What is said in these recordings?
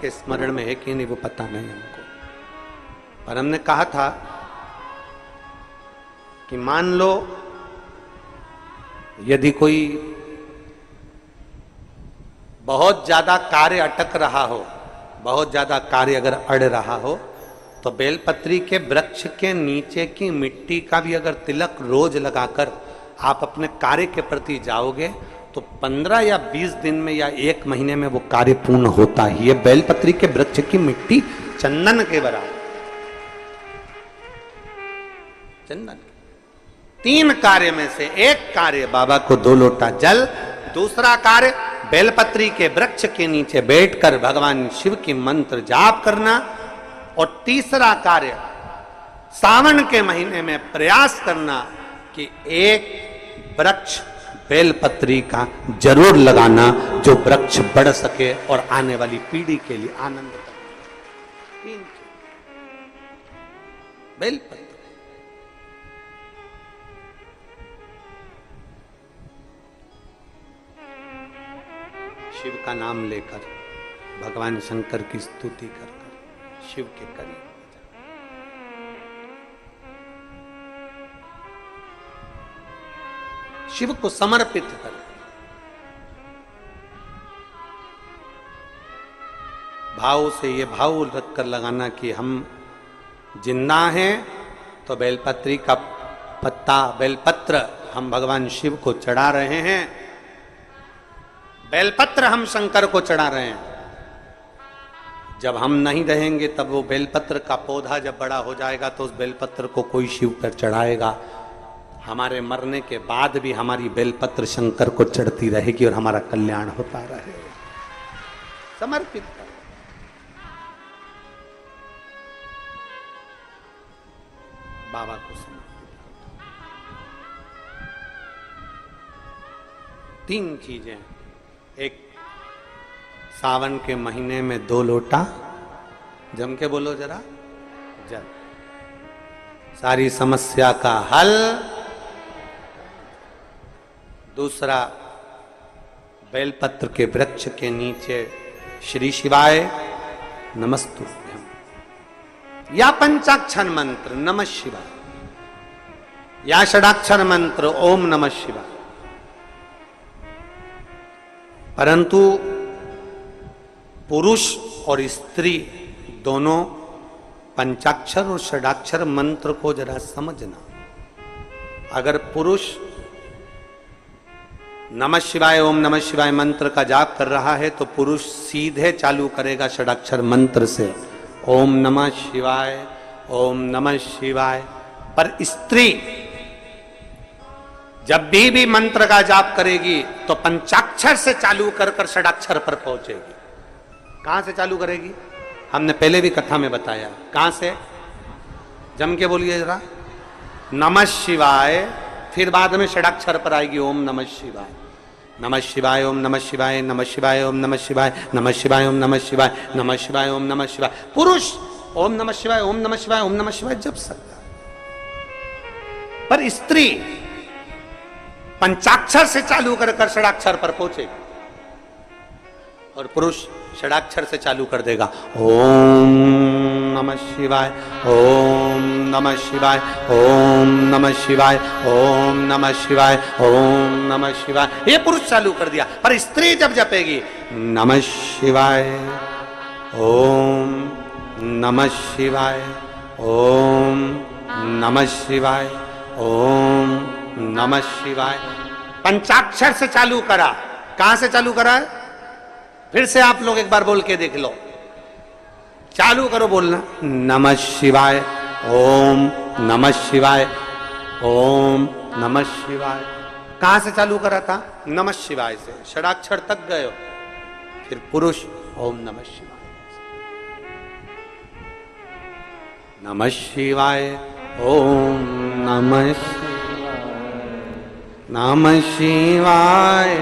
के स्मरण में है कि नहीं वो पता नहीं हमको, पर हमने कहा था कि मान लो यदि कोई बहुत ज्यादा कार्य अटक रहा हो, बहुत ज्यादा कार्य अगर अड़ रहा हो, तो बेलपत्री के वृक्ष के नीचे की मिट्टी का भी अगर तिलक रोज लगाकर आप अपने कार्य के प्रति जाओगे तो 15 या 20 दिन में या 1 महीने में वो कार्य पूर्ण होता ही है। बेलपत्री के वृक्ष की मिट्टी चंदन के बराबर, चंदन। 3 कार्य में से एक कार्य बाबा को 2 लोटा जल, दूसरा कार्य बेलपत्री के वृक्ष के नीचे बैठकर भगवान शिव की मंत्र जाप करना, और तीसरा कार्य सावन के महीने में प्रयास करना कि एक वृक्ष बेलपत्री का जरूर लगाना जो वृक्ष बढ़ सके और आने वाली पीढ़ी के लिए आनंद करे। बेलपत्री शिव का नाम लेकर, भगवान शंकर की स्तुति कर शिव के करीब, शिव को समर्पित कर, भाव से ये भाव रखकर लगाना कि हम जिंदा हैं तो बेलपत्री का पत्ता, बेलपत्र हम भगवान शिव को चढ़ा रहे हैं, बेलपत्र हम शंकर को चढ़ा रहे हैं। जब हम नहीं रहेंगे तब वो बेलपत्र का पौधा जब बड़ा हो जाएगा तो उस बेलपत्र को कोई शिव पर चढ़ाएगा। हमारे मरने के बाद भी हमारी बेलपत्र शंकर को चढ़ती रहेगी और हमारा कल्याण होता रहेगा। समर्पित कर, बाबा को समर्पित कर। 3 चीजें, एक सावन के महीने में 2 लोटा, जम के बोलो जरा, जल, सारी समस्या का हल। दूसरा बेलपत्र के वृक्ष के नीचे श्री शिवाय नमस्तुभ्यम, या पंचाक्षर मंत्र नमः शिवाय, या षडाक्षर मंत्र ओम नमः शिवाय। परंतु पुरुष और स्त्री दोनों पंचाक्षर और षडाक्षर मंत्र को जरा समझना। अगर पुरुष नमः शिवाय ओम नमः शिवाय मंत्र का जाप कर रहा है तो पुरुष सीधे चालू करेगा षडाक्षर मंत्र से, ओम नमः शिवाय ओम नमः शिवाय। पर स्त्री जब भी मंत्र का जाप करेगी तो पंचाक्षर से चालू कर कर षडाक्षर पर पहुंचेगी। कहां से चालू करेगी? हमने पहले भी कथा में बताया। कहां से? जम के बोलिए जरा, नमः शिवाय, फिर बाद में षडाक्षर पर आएगी ओम नमः शिवाय, नमः शिवाय ओम नमः शिवाय, नमः शिवाय ओम नमः शिवाय, नमः शिवाय ओम नमः शिवाय, नमः शिवाय ओम नमः शिवाय। पुरुष ओम नमः शिवाय ओम नमः शिवाय ओम नमः शिवाय जप सकता, पर स्त्री पंचाक्षर से चालू कर कर षडाक्षर पर पहुंचेगी और पुरुष षडाक्षर से चालू कर देगा, ओम नमः शिवाय ओम नमः शिवाय ओम नमः शिवाय ओम नमः शिवाय ओम नमः शिवाय। ये पुरुष चालू कर दिया, पर स्त्री जब जपेगी नमः शिवाय ओम नमः शिवाय ओम नमः शिवाय ओम नमः शिवाय, पंचाक्षर से चालू करा। कहां से चालू करा है? फिर से आप लोग एक बार बोल के देख लो, चालू करो बोलना, नमः शिवाय ओम नमः शिवाय ओम नमः शिवाय। कहां से चालू करा था? नमः शिवाय से, षडाक्षर तक गए हो। फिर पुरुष ओम नमः शिवाय, नमः शिवाय ओम नमः शिवाय, नमः शिवाय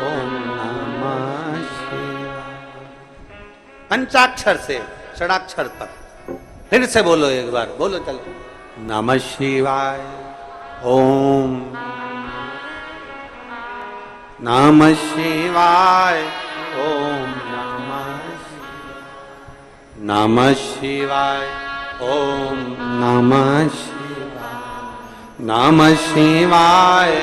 ओम नमः शिवाय। पंचाक्षर से षडाक्षर तक। फिर से बोलो एक बार, बोलो चलो, नमः शिवाय ओम नमः शिवाय ओम नमः शिवाय। नमः शिवाय, ओम नमः शिवाय, नमः शिवाय,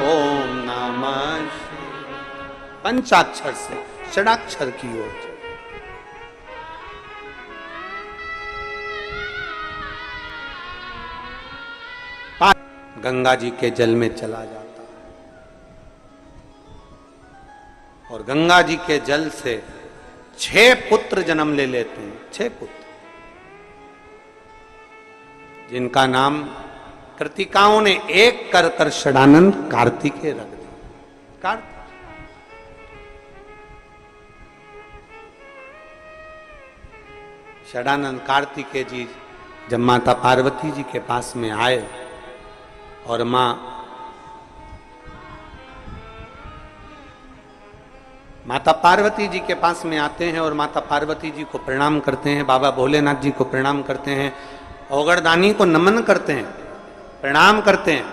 ओम नमः शिवाय। पंचाक्षर से षडाक्षर की ओर गंगा जी के जल में चला जाता है और गंगा जी के जल से 6 पुत्र जन्म ले लेते हैं। 6 पुत्र जिनका नाम कृतिकाओं ने एक कर कर षडानंद कार्तिकेय रख दिया। कार्तिक षडानंद कार्तिकेय जी जब माता पार्वती जी के पास में आए और माता पार्वती जी के पास में आते हैं और माता पार्वती जी को प्रणाम करते हैं, बाबा भोलेनाथ जी को प्रणाम करते हैं, औगड़दानी को नमन करते हैं, प्रणाम करते हैं,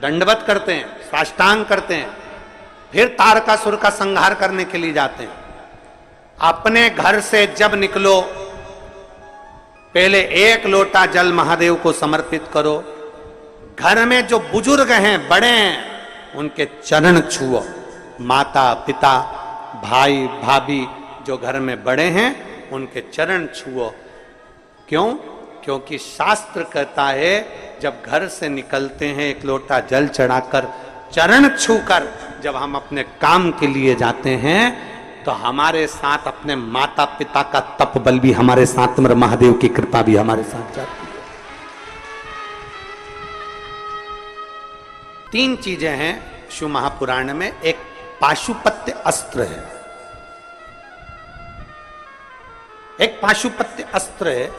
दंडवत करते हैं, साष्टांग करते हैं, फिर तारकासुर का संहार करने के लिए जाते हैं। अपने घर से जब निकलो पहले 1 लोटा जल महादेव को समर्पित करो। घर में जो बुजुर्ग हैं, बड़े हैं, उनके चरण छुओ। माता पिता भाई भाभी जो घर में बड़े हैं उनके चरण छुओ। क्यों? क्योंकि शास्त्र कहता है जब घर से निकलते हैं 1 लोटा जल चढ़ाकर चरण छूकर जब हम अपने काम के लिए जाते हैं तो हमारे साथ अपने माता पिता का तप बल भी हमारे साथ, महादेव की कृपा भी हमारे साथ जाती है। 3 चीजें हैं शिव महापुराण में। एक पाशुपत्य अस्त्र है, एक पाशुपत्य अस्त्र है,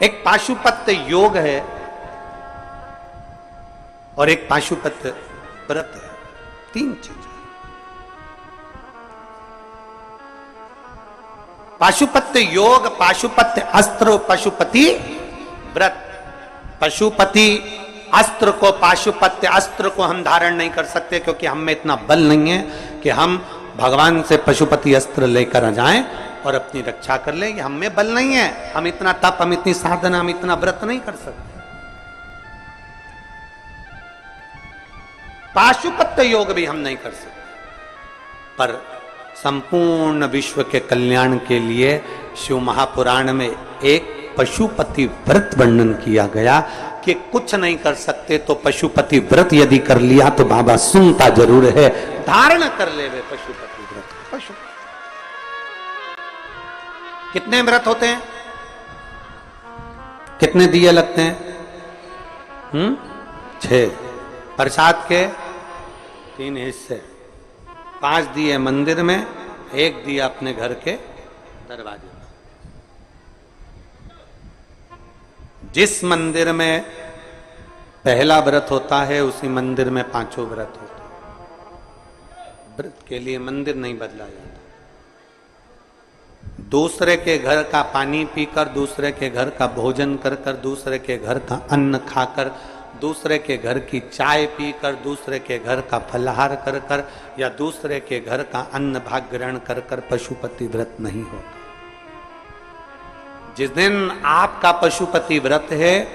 एक पाशुपत्य योग है और एक पाशुपत्य व्रत है। 3 चीजें। पाशुपत्य योग, पाशुपत्य अस्त्र और पशुपति व्रत। पशुपति अस्त्र को, पाशुपत्य अस्त्र को हम धारण नहीं कर सकते क्योंकि हम में इतना बल नहीं है कि हम भगवान से पशुपति अस्त्र लेकर आ जाएं और अपनी रक्षा कर लें। हम में बल नहीं है, हम इतना तप, हम इतनी साधना, हम इतना व्रत नहीं कर सकते। पाशुपत्य योग भी हम नहीं कर सकते। पर संपूर्ण विश्व के कल्याण के लिए शिव महापुराण में एक पशुपति व्रत वर्णन किया गया कि कुछ नहीं कर सकते तो पशुपति व्रत यदि कर लिया तो बाबा सुनता जरूर है, धारण कर ले वे पशुपति व्रत। पशु कितने व्रत होते हैं? कितने दिए लगते हैं? 6। प्रसाद के 3 हिस्से, 5 दिए मंदिर में, 1 दिया अपने घर के दरवाजे। जिस मंदिर में पहला व्रत होता है उसी मंदिर में 5 व्रत होते हैं। व्रत के लिए मंदिर नहीं बदला जाता। दूसरे के घर का पानी पीकर, दूसरे के घर का भोजन कर कर, दूसरे के घर का अन्न खाकर, दूसरे के घर की चाय पीकर, दूसरे के घर का फलाहार कर कर या दूसरे के घर का अन्न भाग ग्रहण कर कर पशुपति व्रत नहीं होता। जिस दिन आपका पशुपति व्रत है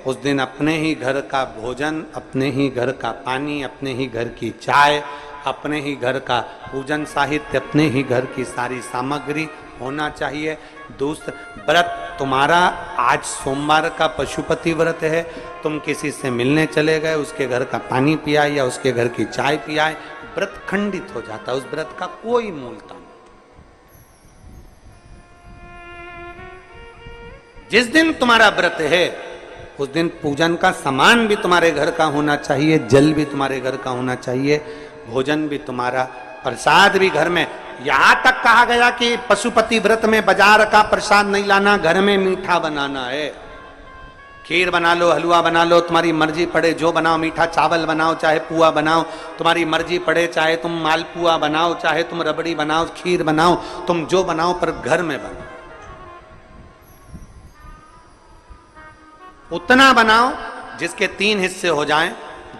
उस दिन अपने ही घर का भोजन, अपने ही घर का पानी, अपने ही घर की चाय, अपने ही घर का पूजन साहित्य, अपने ही घर की सारी सामग्री होना चाहिए। दूसरा व्रत तुम्हारा आज सोमवार का पशुपति व्रत है, तुम किसी से मिलने चले गए, उसके घर का पानी पियाए या उसके घर की चाय पियाए, व्रत खंडित हो जाता है। उस व्रत का कोई मूलता नहीं। जिस दिन तुम्हारा व्रत है उस दिन पूजन का सामान भी तुम्हारे घर का होना चाहिए, जल भी तुम्हारे घर का होना चाहिए, भोजन भी तुम्हारा, प्रसाद भी घर में। यहां तक कहा गया कि पशुपति व्रत में बाजार का प्रसाद नहीं लाना, घर में मीठा बनाना है। खीर बना लो, हलवा बना लो, तुम्हारी मर्जी पड़े जो बनाओ, मीठा चावल बनाओ, चाहे पुआ बनाओ, तुम्हारी मर्जी पड़े, चाहे तुम मालपुआ बनाओ, चाहे तुम रबड़ी बनाओ, खीर बनाओ, तुम जो बनाओ, पर घर में बनाओ। उतना बनाओ जिसके 3 हिस्से हो जाएं,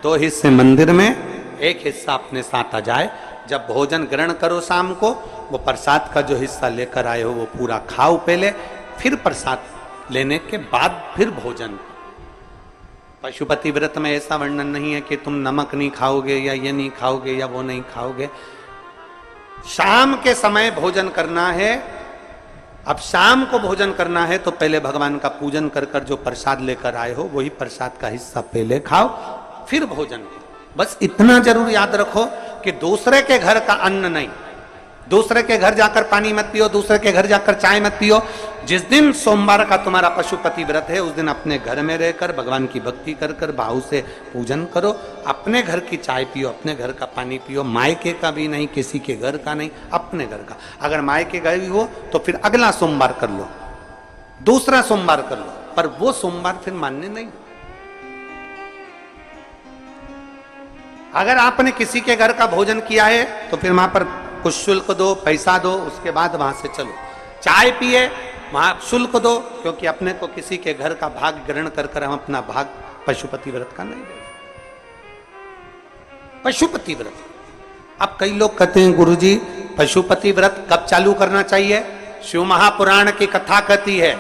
2 हिस्से मंदिर में, 1 हिस्सा अपने साथ आ जाए। जब भोजन ग्रहण करो शाम को वो प्रसाद का जो हिस्सा लेकर आए हो वो पूरा खाओ पहले, फिर प्रसाद लेने के बाद फिर भोजन। पशुपति व्रत में ऐसा वर्णन नहीं है कि तुम नमक नहीं खाओगे या ये नहीं खाओगे या वो नहीं खाओगे। शाम के समय भोजन करना है। अब शाम को भोजन करना है तो पहले भगवान का पूजन कर कर जो प्रसाद लेकर आए हो वही प्रसाद का हिस्सा पहले खाओ, फिर भोजन करो। बस इतना जरूर याद रखो कि दूसरे के घर का अन्न नहीं, दूसरे के घर जाकर पानी मत पियो, दूसरे के घर जाकर चाय मत पियो। जिस दिन सोमवार का तुम्हारा पशुपति व्रत है उस दिन अपने घर में रहकर भगवान की भक्ति कर कर भाव से पूजन करो। अपने घर की चाय पियो, अपने घर का पानी पियो, मायके का भी नहीं, किसी के घर का नहीं, अपने घर का। अगर मायके गए हो तो फिर अगला सोमवार कर लो, दूसरा सोमवार कर लो, पर वो सोमवार फिर मान्य नहीं। अगर आपने किसी के घर का भोजन किया है तो फिर वहां पर कुछ शुल्क दो, पैसा दो, उसके बाद वहां से चलो। चाय पिए वहां शुल्क दो, क्योंकि अपने को किसी के घर का भाग ग्रहण कर कर हम अपना भाग पशुपति व्रत का नहीं दे। पशुपति व्रत। अब कई लोग कहते हैं गुरुजी पशुपति व्रत कब चालू करना चाहिए? शिव महापुराण की कथा कहती है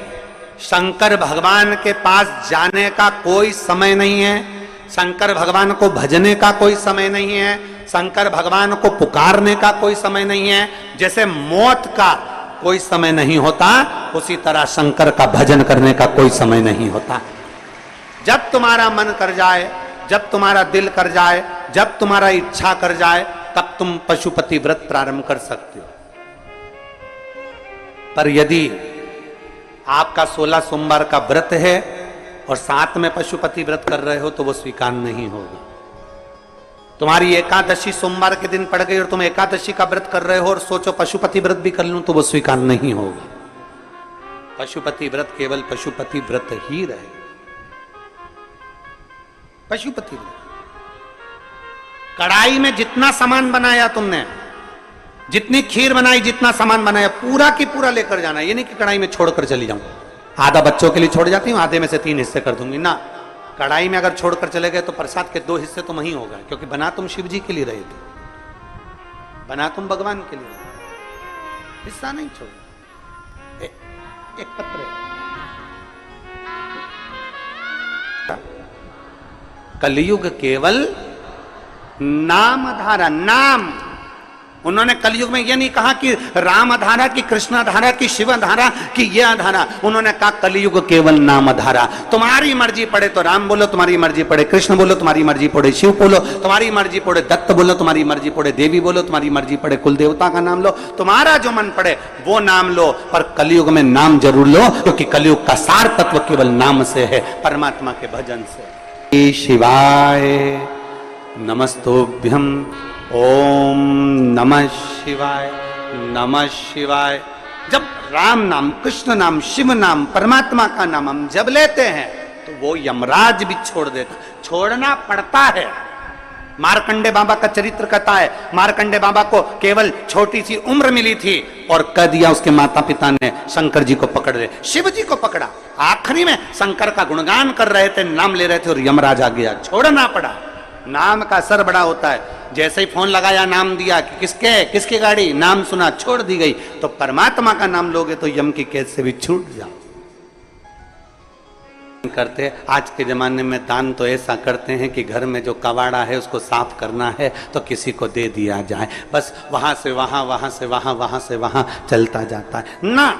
शंकर भगवान के पास जाने का कोई समय नहीं है, शंकर भगवान को भजने का कोई समय नहीं है, शंकर भगवान को पुकारने का कोई समय नहीं है। जैसे मौत का कोई समय नहीं होता उसी तरह शंकर का भजन करने का कोई समय नहीं होता। जब तुम्हारा मन कर जाए, जब तुम्हारा दिल कर जाए, जब तुम्हारा इच्छा कर जाए तब तुम पशुपति व्रत प्रारंभ कर सकते हो। पर यदि आपका 16 सोमवार का व्रत है और साथ में पशुपति व्रत कर रहे हो तो वो स्वीकार नहीं होगा। तुम्हारी एकादशी सोमवार के दिन पड़ गई और तुम एकादशी का व्रत कर रहे हो और सोचो पशुपति व्रत भी कर लूं तो वो स्वीकार नहीं होगा। पशुपति व्रत केवल पशुपति व्रत ही रहे। पशुपति व्रत। कढ़ाई में जितना सामान बनाया तुमने, जितनी खीर बनाई, जितना सामान बनाया पूरा की पूरा लेकर जाना। ये नहीं कि कढ़ाई में छोड़कर चली जाऊं, आधा बच्चों के लिए छोड़ जाती हूं, आधे में से 3 हिस्से कर दूंगी ना। कढ़ाई में अगर छोड़कर चले गए तो प्रसाद के 2 हिस्से तो वहीं होगा, क्योंकि बना तुम शिव जी के लिए रहे थे, बना तुम भगवान के लिए, हिस्सा नहीं छोड़। एक पत्र कलयुग केवल नाम धारा, नाम। उन्होंने कलयुग में यह नहीं कहा कि राम धारा की कृष्ण धारा की शिव धारा की यह धारा, उन्होंने कहा कलयुग केवल नाम धारा। तुम्हारी मर्जी पड़े तो राम बोलो, तुम्हारी मर्जी पड़े कृष्ण बोलो, तुम्हारी मर्जी पड़े शिव बोलो, तुम्हारी मर्जी पड़े दत्त बोलो, तुम्हारी मर्जी पड़े देवी बोलो, तुम्हारी मर्जी पड़े कुल देवता का नाम लो, तुम्हारा जो मन पड़े वो नाम लो। पर कलयुग में नाम जरूर लो, क्योंकि कलयुग का सार तत्व केवल नाम से है, परमात्मा के भजन से। शिवाय नमस्तोभ्यम। ओम नमः शिवाय, नमः शिवाय। जब राम नाम, कृष्ण नाम, शिव नाम, परमात्मा का नाम हम जब लेते हैं तो वो यमराज भी छोड़ देता, छोड़ना पड़ता है। मार्कंडे बाबा का चरित्र कहता है, मार्कंडे बाबा को केवल छोटी सी उम्र मिली थी और कह दिया उसके माता पिता ने शंकर जी को पकड़ ले, शिव जी को पकड़ा। आखिरी में शंकर का गुणगान कर रहे थे, नाम ले रहे थे और यमराज आ गया, छोड़ना पड़ा। नाम का असर बड़ा होता है। जैसे ही फोन लगाया, नाम दिया कि किसकी गाड़ी, नाम सुना, छोड़ दी गई। तो परमात्मा का नाम लोगे तो यम की कैद से भी छूट जाओ। करते आज के जमाने में दान तो ऐसा करते हैं कि घर में जो कबाड़ा है उसको साफ करना है तो किसी को दे दिया जाए, बस वहां से वहां, वहां से वहां, वहां से वहां चलता जाता है ना।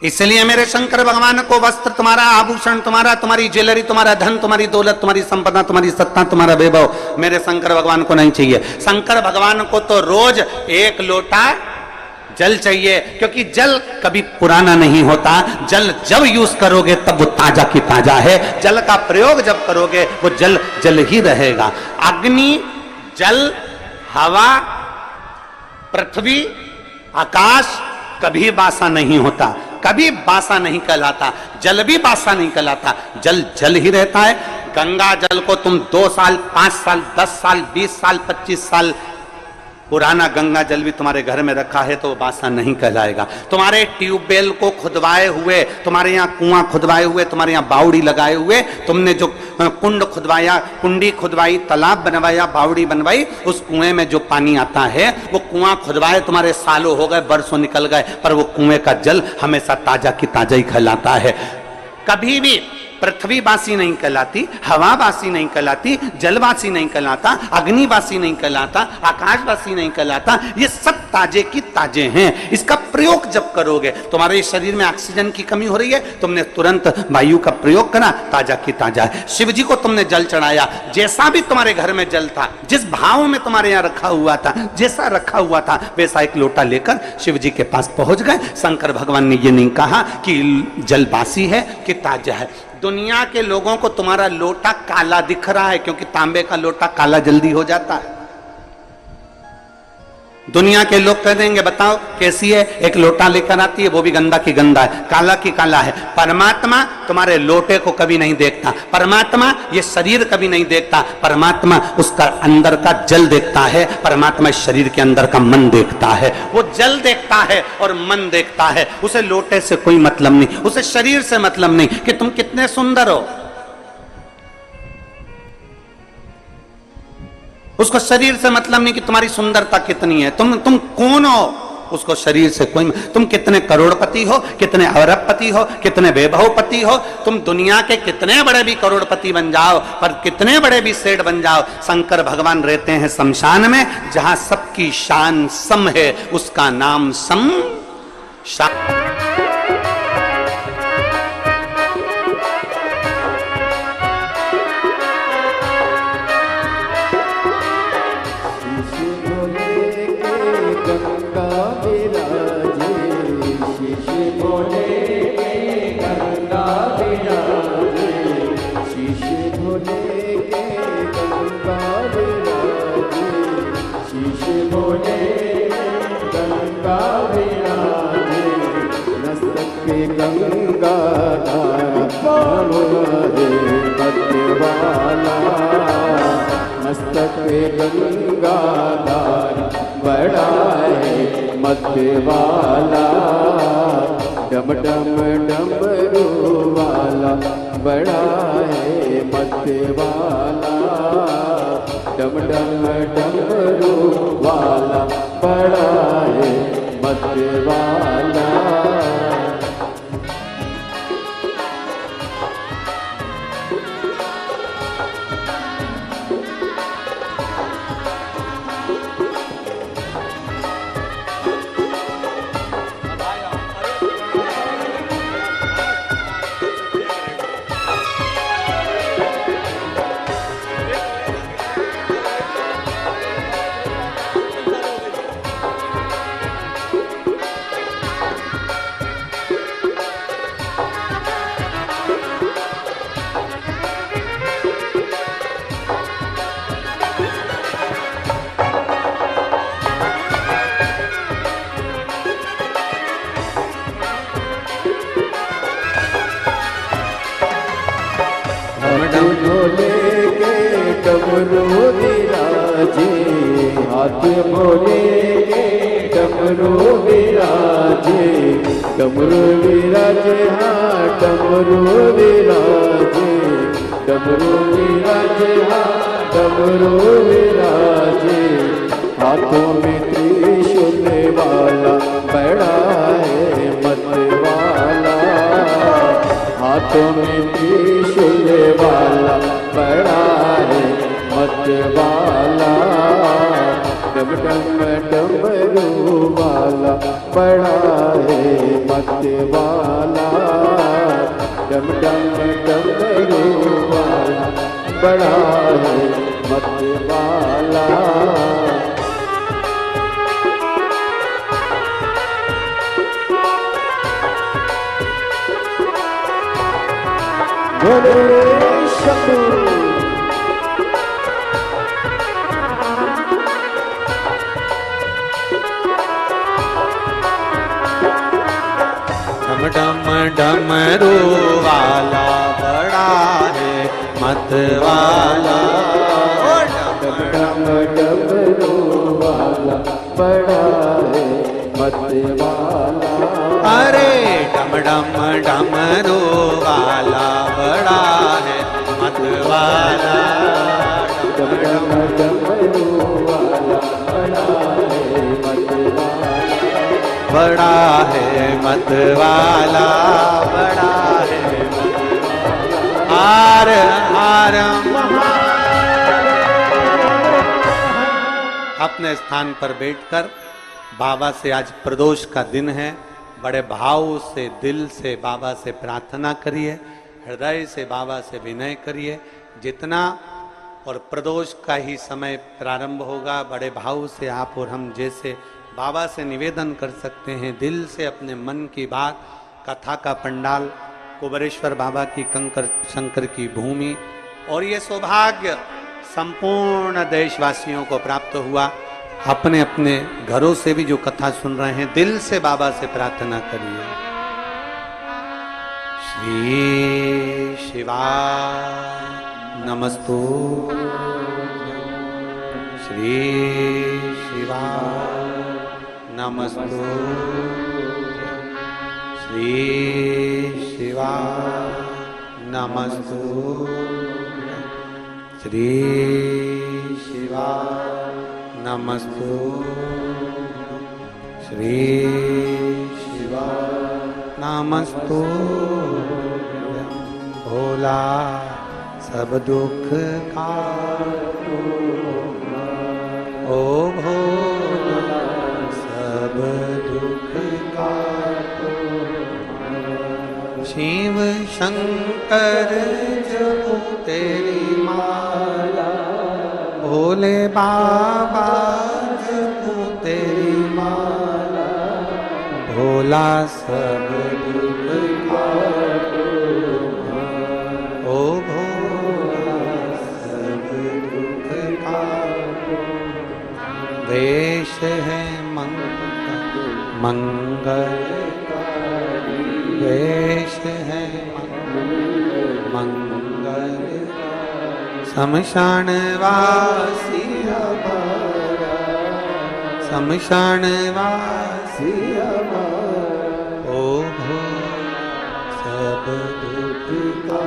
इसलिए मेरे शंकर भगवान को वस्त्र तुम्हारा, आभूषण तुम्हारा, तुम्हारी ज्वेलरी, तुम्हारा धन, तुम्हारी दौलत, तुम्हारी संपदा, तुम्हारी सत्ता, तुम्हारा वैभव मेरे शंकर भगवान को नहीं चाहिए। शंकर भगवान को तो रोज 1 लोटा जल चाहिए, क्योंकि जल कभी पुराना नहीं होता। जल जब यूज करोगे तब वो ताजा की ताजा है, जल का प्रयोग जब करोगे वो जल जल ही रहेगा। अग्नि, जल, हवा, पृथ्वी, आकाश कभी बासा नहीं होता, कभी बासा नहीं कहलाता। जल भी बासा नहीं कहलाता, जल जल ही रहता है। गंगा जल को तुम 2 साल, 5 साल, 10 साल, 20 साल, 25 साल पुराना गंगा जल भी तुम्हारे घर में रखा है तो वो बासा नहीं कहलाएगा। तुम्हारे ट्यूबवेल को खुदवाए हुए, तुम्हारे यहाँ कुआं खुदवाए हुए, तुम्हारे यहाँ बावड़ी लगाए हुए, तुमने जो कुंड खुदवाया, कुंडी खुदवाई, तालाब बनवाया, बावड़ी बनवाई, उस कुएं में जो पानी आता है वो कुआं खुदवाए तुम्हारे सालों हो गए, बरसों निकल गए, पर वो कुएं का जल हमेशा ताजा की ताजा ही कहलाता है। कभी भी पृथ्वीवासी नहीं कहलाती, हवावासी नहीं कहलाती, जलवासी नहीं कहलाता, अग्निवासी नहीं कहलाता, आकाशवासी नहीं कहलाता। ये सब ताजे की ताजे हैं। इसका प्रयोग जब करोगे, तुम्हारे शरीर में ऑक्सीजन की कमी हो रही है, तुमने तुरंत वायु का प्रयोग करा, ताजा की ताजा है। शिव जी को तुमने जल चढ़ाया, जैसा भी तुम्हारे घर में जल था, जिस भाव में तुम्हारे यहाँ रखा हुआ था, जैसा रखा हुआ था, वैसा एक लोटा लेकर शिव जी के पास पहुंच गए। शंकर भगवान ने ये नहीं कहा कि जल बासी है कि ताजा है। दुनिया के लोगों को तुम्हारा लोटा काला दिख रहा है, क्योंकि तांबे का लोटा काला जल्दी हो जाता है। दुनिया के लोग कह देंगे बताओ कैसी है, एक लोटा लेकर आती है, वो भी गंदा की गंदा है, काला की काला है। परमात्मा तुम्हारे लोटे को कभी नहीं देखता, परमात्मा ये शरीर कभी नहीं देखता, परमात्मा उसका अंदर का जल देखता है, परमात्मा इस शरीर के अंदर का मन देखता है। वो जल देखता है और मन देखता है, उसे लोटे से कोई मतलब नहीं, उसे शरीर से मतलब नहीं कि तुम कितने सुंदर हो, उसको शरीर से मतलब नहीं कि तुम्हारी सुंदरता कितनी है, तुम कौन हो, उसको शरीर से कोई। तुम कितने करोड़पति हो, कितने अरबपति हो, कितने वैभवपति हो, तुम दुनिया के कितने बड़े भी करोड़पति बन जाओ, पर कितने बड़े भी सेठ बन जाओ, शंकर भगवान रहते हैं शमशान में, जहां सबकी शान सम है, उसका नाम सम शान। गंगा मस्तक पे गंगाधार बड़ा है मध्य वाला, डम डम डमरू वाला बड़ा है मध्य वाला, डम डम डमरू वाला बड़ा है मध्य वाला। डमरू विराजे हाथ बोले के डमरू विराजे, डमरू विराजे हाँ डमरू विराजे, डमरू विराजे हाँ डमरू विराजे, हाथों में त्रिशूल वाला बड़ा है मत वाला, हाथों में त्रिशूल वाला बड़ा है मत वाला, डम डम डमरू वाला बड़ा है मत वाला, डम डम डमरू वाला बड़ा है मत वाला। बोले शंभू डम डमरू वाला बड़ा है मत वाला, डम डम डमरू वाला बड़ा है मत वाला, अरे डम डम डमरू वाला बड़ा है मत वाला डम डम डमरू वाला बड़ा है मत वाला। बड़ा है मत वाला, हार हार अपने स्थान पर बैठकर बाबा से, आज प्रदोष का दिन है, बड़े भाव से दिल से बाबा से प्रार्थना करिए, हृदय से बाबा से विनय करिए। जितना और प्रदोष का ही समय प्रारंभ होगा, बड़े भाव से आप और हम जैसे बाबा से निवेदन कर सकते हैं, दिल से अपने मन की बात। कथा का पंडाल कुबेरेश्वर बाबा की कंकर शंकर की भूमि, और ये सौभाग्य संपूर्ण देशवासियों को प्राप्त हुआ। अपने अपने घरों से भी जो कथा सुन रहे हैं, दिल से बाबा से प्रार्थना करिए। श्री शिवाय नमस्तु, श्री शिवाय नमस्तु, श्री शिवाय नमस्तु, श्री शिवाय नमस्तु, श्री शिवाय नमस्तु। भोला सब दुख का ओ भोला सब दुख का, शिव शंकर जपो तेरी माला, भोले बाबा जपो तेरी माला, भोला सब दुख का ओ भोला सब दुख का। वेश है मंगल, वेश है मंगल, शमशान वासी हमारा, शमशान वासी हमारा, ओ भो सब दुख का